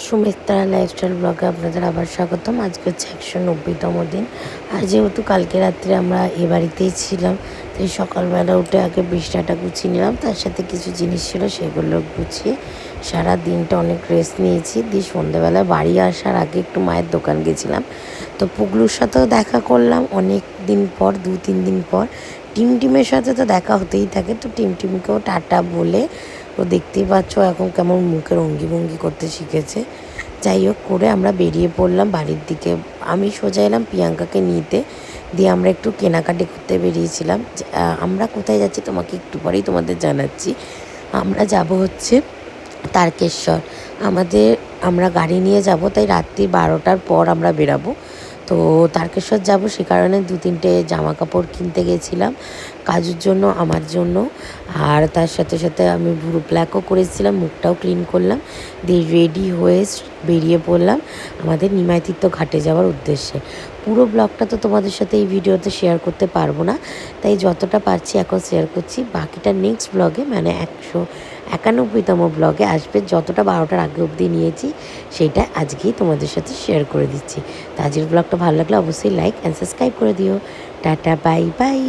Sumitra lifestyle ব্লগে আপনাদের আবার স্বাগতম। আজকে হচ্ছে 190তম দিন। আর যেহেতু কালকে রাত্রে আমরা এ বাড়িতেই ছিলাম, তো এই সকালবেলা উঠে আগে বিছানাটা গুছিয়ে নিলাম, তার সাথে কিছু জিনিস ছিল সেগুলো গুছিয়ে সারা দিনটা অনেক রেস্ট নিয়েছি। দিয়ে সন্ধ্যেবেলা বাড়ি আসার আগে একটু মায়ের দোকান গেছিলাম, তো পুগলুর সাথেও দেখা করলাম অনেক দিন পর, 2-3 দিন পর। টিমের সাথে তো দেখা হতেই থাকে, তো টিমকেও টাটা বলে, ও দেখতেই পাচ্ছ এখন কেমন মুখের ভঙ্গি করতে শিখেছে। যাই হোক করে আমরা বেরিয়ে পড়লাম বাড়ির দিকে। আমি সোজা এলাম প্রিয়াঙ্কাকে নিতে, দিয়ে আমরা একটু কেনাকাটি করতে বেরিয়েছিলাম। আমরা কোথায় যাচ্ছি তোমাকে একটু পরেই তোমাদের জানাচ্ছি। আমরা যাব হচ্ছে তারকেশ্বর। আমরা গাড়ি নিয়ে যাব, তাই রাত্রি 12টার পর আমরা বেরাবো। তো তারকেশ্বর যাব, সে কারণে 2-3টে জামা কাপড় কিনতে গেছিলাম কাজুর জন্য, আমার জন্য। আর তার সাথে সাথে আমি ভুরু প্ল্যাকও করেছিলাম, মুখটাও ক্লিন করলাম, দিয়ে রেডি হয়ে বেরিয়ে পড়লাম আমাদের নিমাইতীর্থ ঘাটে যাওয়ার উদ্দেশ্যে। পুরো ব্লগটা তো তোমাদের সাথে এই ভিডিওতে শেয়ার করতে পারবো না, তাই যতটা পারছি এখন শেয়ার করছি। বাকিটা নেক্সট ব্লগে, মানে 191তম ব্লগে আসবে। যতটা 12টার আগে অবধি নিয়েছি সেইটা আজকেই তোমাদের সাথে শেয়ার করে দিচ্ছি। তো আজকের ব্লগটা ভালো লাগলে অবশ্যই লাইক অ্যান্ড সাবস্ক্রাইব করে দিও। Tata, bye bye.